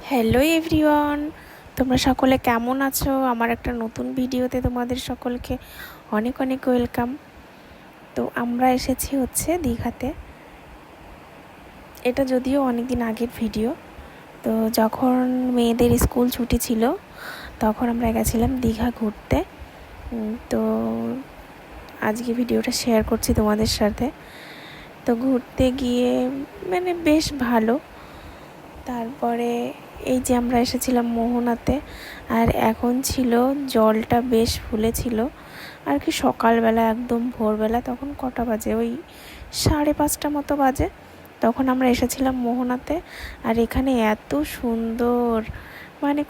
Hello everyone, তোমরা সকলে কেমন আছো? আমার একটা নতুন ভিডিওতে তোমাদের সকলকে অনেক অনেক ওয়েলকাম। তো আমরা এসেছি হচ্ছে দীঘাতে। এটা যদিও অনেক দিন আগের ভিডিও। তো যখন মেয়েদের স্কুল ছুটি ছিল তখন আমরা গেছিলাম দীঘা ঘুরতে। তো আজকে ভিডিওটা শেয়ার করছি তোমাদের সাথে। তো ঘুরতে গিয়ে বেশ ভালো। তারপরে এই যে আমরা এসেছিলাম মোহনাতে, আর এখন ছিল জলটা বেশ ফুলেছিল আর কি। সকালবেলা একদম ভোরবেলা, তখন কটা বাজে, ওই 5:30 মতো বাজে, তখন আমরা এসেছিলাম মোহনাতে। আর এখানে এত সুন্দর,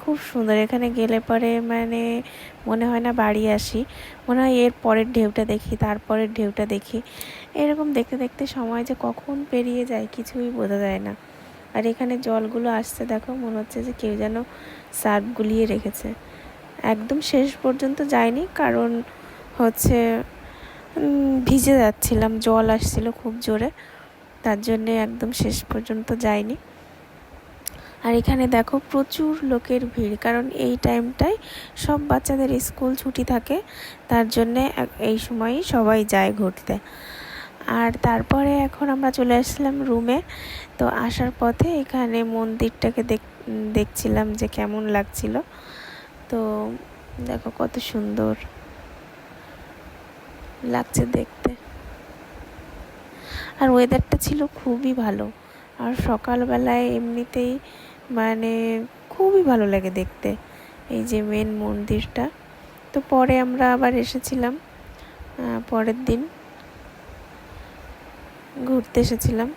খুব সুন্দর। এখানে গেলে পরে মনে হয় না বাড়ি আসি, মনে হয় এর পরের ঢেউটা দেখি, তারপরের ঢেউটা দেখি। এরকম দেখতে দেখতে সময় যে কখন পেরিয়ে যায় কিছুই বোঝা যায় না। আর এখানে জলগুলো আসছে, দেখো, মনে হচ্ছে যে কেউ যেন সার্ফ গুলিয়ে রেখেছে। একদম শেষ পর্যন্ত যায়নি, কারণ হচ্ছে ভিজে যাচ্ছিলাম, জল আসছিল খুব জোরে, তার জন্যে একদম শেষ পর্যন্ত যায়নি। আর এখানে দেখো প্রচুর লোকের ভিড়, কারণ এই টাইমটায় সব বাচ্চাদের স্কুল ছুটি থাকে, তার জন্যে এই সময়ই সবাই যায় ঘুরতে। আর তারপরে এখন আমরা চলে আসলাম রুমে। তো আসার পথে এখানে মন্দিরটাকে দেখছিলাম যে কেমন লাগছিল। তো দেখো কত সুন্দর লাগছে দেখতে, আর ওয়েদারটা ছিল খুবই ভালো। আর সকালবেলায় এমনিতেই মানে খুবই ভালো লাগে দেখতে এই যে মেন মন্দিরটা। তো পরে আমরা আবার এসেছিলাম, পরের দিন ঘুরতে এসেছিলাম।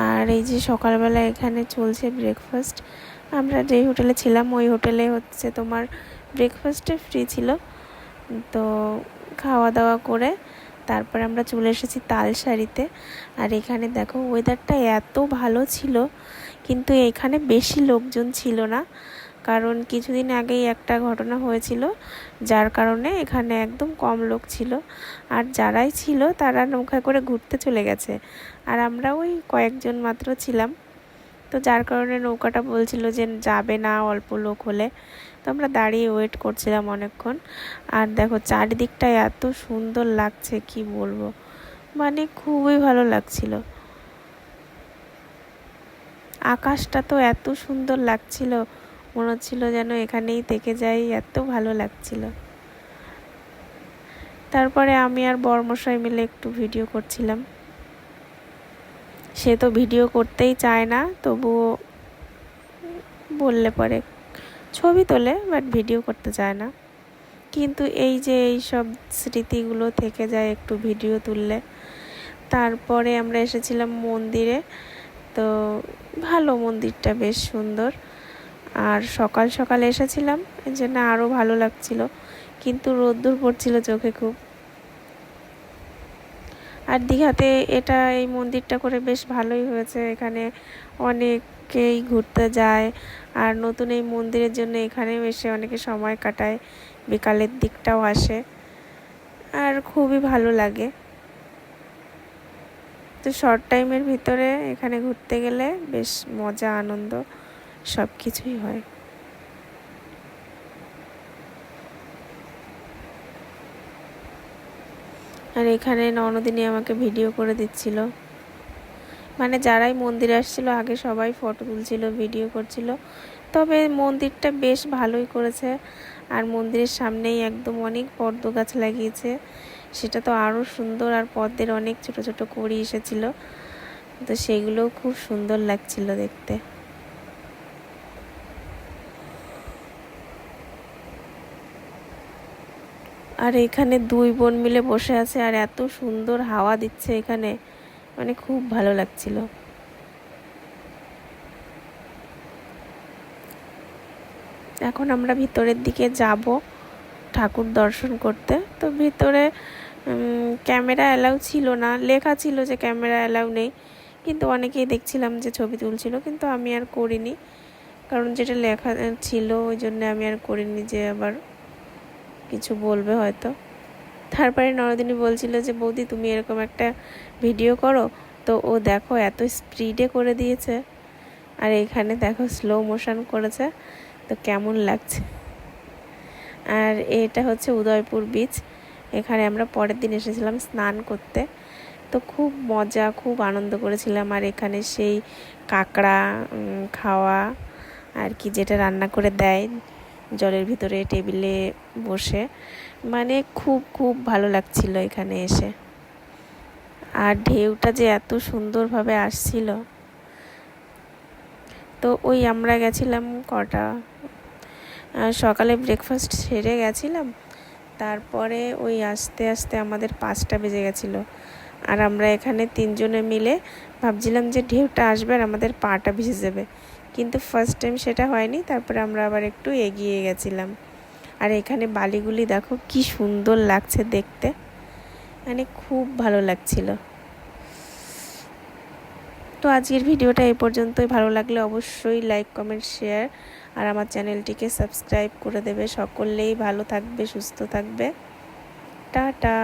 আর এই যে সকালবেলা এখানে চলছে ব্রেকফাস্ট। আমরা যেই হোটেলে ছিলাম ওই হোটেলে হচ্ছে তোমার ব্রেকফাস্টে ফ্রি ছিল। তো খাওয়া দাওয়া করে তারপরে আমরা চলে এসেছি তালসারিতে। আর এখানে দেখো ওয়েদারটা এত ভালো ছিল, কিন্তু এখানে বেশি লোকজন ছিল না, কারণ কিছুদিন আগেই একটা ঘটনা হয়েছিল, যার কারণে এখানে একদম কম লোক ছিল। আর যারাই ছিল তারা নৌকায় করে ঘুরতে চলে গেছে, আর আমরা ওই কয়েকজন মাত্র ছিলাম। তো যার কারণে নৌকাটা বলছিল যে যাবে না অল্প লোক হলে। তো আমরা দাঁড়িয়ে ওয়েট করছিলাম অনেকক্ষণ। আর দেখো চারিদিকটা এত সুন্দর লাগছে, কি বলবো, খুবই ভালো লাগছিল। আকাশটা তো এত সুন্দর লাগছিল, মনে হচ্ছিল যেন এখানেই থেকে যাই, এত ভালো লাগছিল। তারপরে আমি আর বরমশাই মিলে একটু ভিডিও করছিলাম। সে তো ভিডিও করতেই চায় না, তবুও বললে পরে ছবি তোলে, বাট ভিডিও করতে চায় না। কিন্তু এই যে এই সব স্মৃতিগুলো থেকে যায় একটু ভিডিও তুললে। তারপরে আমরা এসেছিলাম মন্দিরে। তো ভালো, মন্দিরটা বেশ সুন্দর। আর সকাল সকাল এসেছিলাম, এই জন্য আরও ভালো লাগছিল, কিন্তু রোদ্দুর পড়ছিল চোখে খুব। আর দীঘাতে এই মন্দিরটা করে বেশ ভালোই হয়েছে। এখানে অনেকেই ঘুরতে যায়, আর নতুন এই মন্দিরের জন্য এখানেও এসে অনেকে সময় কাটায়, বিকালের দিকটাও আসে, আর খুবই ভালো লাগে। তো শর্ট টাইমের ভিতরে এখানে ঘুরতে গেলে বেশ মজা আনন্দ সব কিছুই হয়। আর এখানে ননদিনী আমাকে ভিডিও করে দিচ্ছিল, যারাই মন্দিরে আসছিল আগে সবাই ফটো তুলছিল, ভিডিও করছিল। তবে মন্দিরটা বেশ ভালোই করেছে, আর মন্দিরের সামনেই একদম অনেক পদ্ম গাছ লাগিয়েছে, সেটা তো আরও সুন্দর। আর পদ্মের অনেক ছোট ছোট কড়ি এসেছিল, তো সেগুলোও খুব সুন্দর লাগছিল দেখতে। আর এখানে দুই বোন মিলে বসে আছে, আর এত সুন্দর হাওয়া দিচ্ছে এখানে, খুব ভালো লাগছিল। এখন আমরা ভিতরের দিকে যাব ঠাকুর দর্শন করতে। তো ভিতরে ক্যামেরা অ্যালাউ ছিল না, লেখা ছিল যে ক্যামেরা অ্যালাউ নেই, কিন্তু অনেকেই দেখছিলাম যে ছবি তুলছিল, কিন্তু আমি আর করিনি, কারণ যেটা লেখা ছিল ওই জন্য আমি আর করিনি, যে আবার কিছু বলবে হয়তো। তারপরে নরদিনী বলছিল যে বৌদি তুমি এরকম একটা ভিডিও করো, তো ও দেখো এত স্পিডে করে দিয়েছে, আর এখানে দেখো স্লো মোশন করেছে, তো কেমন লাগছে। আর এটা হচ্ছে উদয়পুর বিচ। এখানে আমরা পরের দিন এসেছিলাম স্নান করতে, তো খুব মজা, খুব আনন্দ করেছিলাম। আর এখানে সেই কাঁকড়া খাওয়া আর কি, যেটা রান্না করে দেয় জলের ভিতরে টেবিলে বসে, মানে খুব খুব ভালো লাগছিল এখানে এসে। আর ঢেউটা যে এত সুন্দরভাবে আসছিল। তো ওই আমরা গেছিলাম কটা, সকালে ব্রেকফাস্ট সেরে গেছিলাম, তারপরে ওই আস্তে আস্তে আমাদের 5টা বেজে গেছিলো। আর আমরা এখানে 3জনে মিলে ভাবছিলাম যে ঢেউটা আসবে আর আমাদের পাটা ভিজে যাবে, কিন্তু ফার্স্ট টাইম সেটা হয়নি। তারপরে আমরা আবার একটু এগিয়ে গেছিলাম। আর এখানে বালিগুলি দেখো কি সুন্দর লাগছে দেখতে, মানে খুব ভালো লাগছিল। তো আজকের ভিডিওটা এই পর্যন্তই। ভালো লাগলে অবশ্যই লাইক, কমেন্ট, শেয়ার আর আমার চ্যানেলটিকে সাবস্ক্রাইব করে দেবে। সকলেই ভালো থাকবে, সুস্থ থাকবে। টাটা।